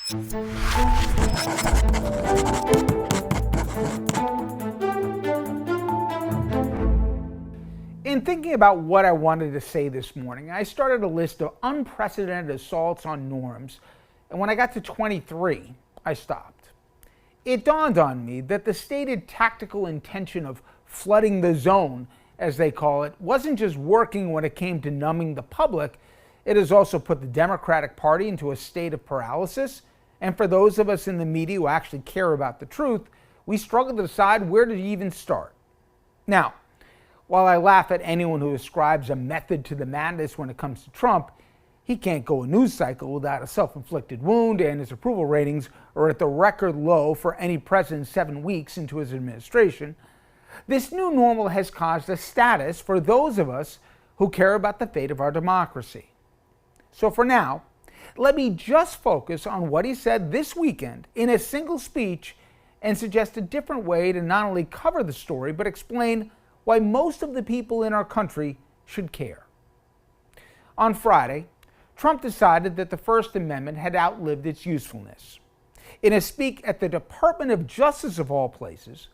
In thinking about what I wanted to say this morning, I started a list of unprecedented assaults on norms, and when I got to 23, I stopped. It dawned on me that the stated tactical intention of flooding the zone, as they call it, wasn't just working when it came to numbing the public. It has also put the Democratic Party into a state of paralysis, and for those of us in the media who actually care about the truth, we struggle to decide where to even start. Now, while I laugh at anyone who ascribes a method to the madness when it comes to Trump, he can't go a news cycle without a self-inflicted wound, and his approval ratings are at the record low for any president 7 weeks into his administration. This new normal has caused a status for those of us who care about the fate of our democracy. So for now, let me just focus on what he said this weekend in a single speech and suggest a different way to not only cover the story, but explain why most of the people in our country should care. On Friday, Trump decided that the First Amendment had outlived its usefulness. In a speech at the Department of Justice of all places,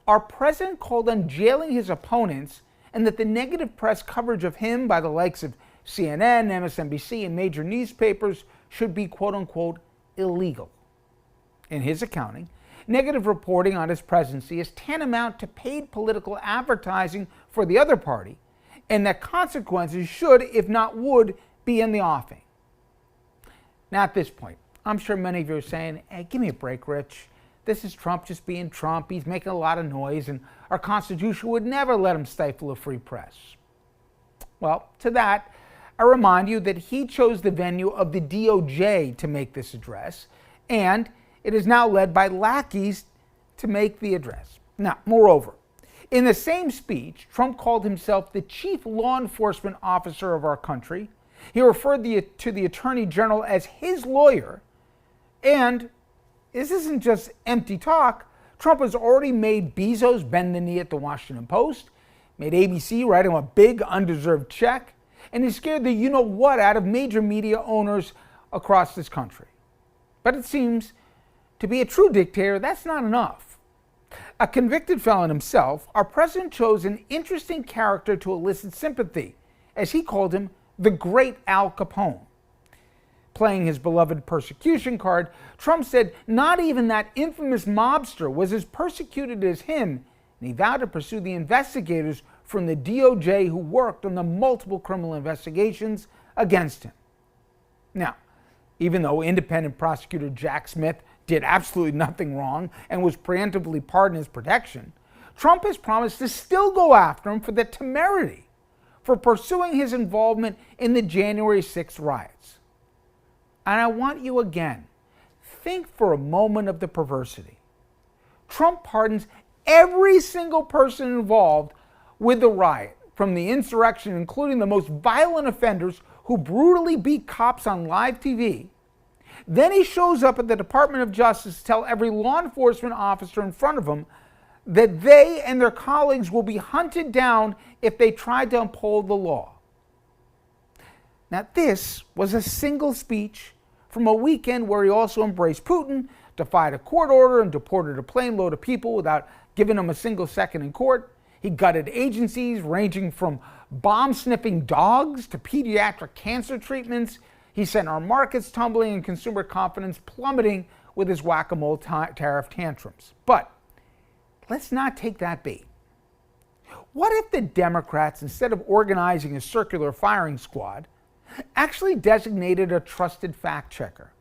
our president called on jailing his opponents and that the negative press coverage of him by the likes of CNN, MSNBC, and major newspapers should be quote-unquote illegal. In his accounting, negative reporting on his presidency is tantamount to paid political advertising for the other party, and that consequences should, if not would, be in the offing. Now at this point, I'm sure many of you are saying, hey, give me a break, Rich. This is Trump just being Trump. He's making a lot of noise, and our Constitution would never let him stifle a free press. Well, to that, I remind you that he chose the venue of the DOJ to make this address, and it is now led by lackeys to make the address. Now, moreover, in the same speech, Trump called himself the chief law enforcement officer of our country. He referred to the Attorney General as his lawyer. And this isn't just empty talk. Trump has already made Bezos bend the knee at the Washington Post, made ABC write him a big undeserved check, and he scared the you-know-what out of major media owners across this country. But it seems to be a true dictator, that's not enough. A convicted felon himself, our president chose an interesting character to elicit sympathy, as he called him the Great Al Capone. Playing his beloved persecution card, Trump said not even that infamous mobster was as persecuted as him, and he vowed to pursue the investigators from the DOJ who worked on the multiple criminal investigations against him. Now, even though independent prosecutor Jack Smith did absolutely nothing wrong and was preemptively pardoned his protection, Trump has promised to still go after him for the temerity for pursuing his involvement in the January 6th riots. And I want you again, think for a moment of the perversity. Trump pardons every single person involved with the riot, from the insurrection, including the most violent offenders who brutally beat cops on live TV. Then he shows up at the Department of Justice to tell every law enforcement officer in front of him that they and their colleagues will be hunted down if they try to uphold the law. Now, this was a single speech from a weekend where he also embraced Putin, defied a court order, and deported a plane load of people without giving them a single second in court. He gutted agencies ranging from bomb-sniffing dogs to pediatric cancer treatments. He sent our markets tumbling and consumer confidence plummeting with his whack-a-mole tariff tantrums. But let's not take that bait. What if the Democrats, instead of organizing a circular firing squad, actually designated a trusted fact-checker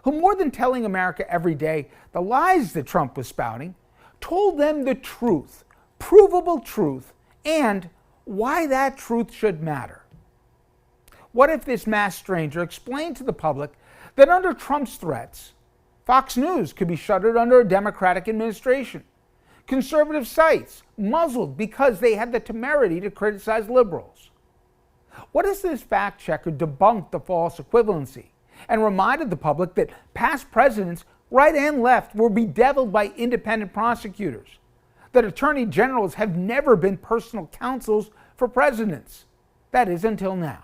who, more than telling America every day the lies that Trump was spouting, told them the truth, provable truth, and why that truth should matter? What if this masked stranger explained to the public that under Trump's threats, Fox News could be shuttered under a Democratic administration, conservative sites muzzled because they had the temerity to criticize liberals? What if this fact checker debunked the false equivalency and reminded the public that past presidents, right and left, were bedeviled by independent prosecutors, that attorney generals have never been personal counsels for presidents? That is, until now.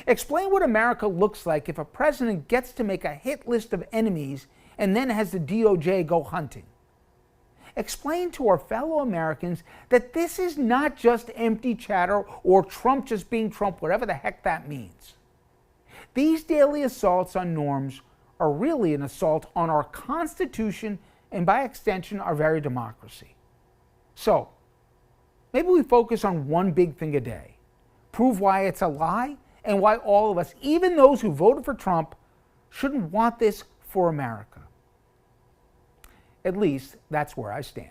Explain what America looks like if a president gets to make a hit list of enemies and then has the DOJ go hunting. Explain to our fellow Americans that this is not just empty chatter or Trump just being Trump, whatever the heck that means. These daily assaults on norms are really an assault on our Constitution and by extension our very democracy. So, maybe we focus on one big thing a day, prove why it's a lie and why all of us, even those who voted for Trump, shouldn't want this for America. At least that's where I stand.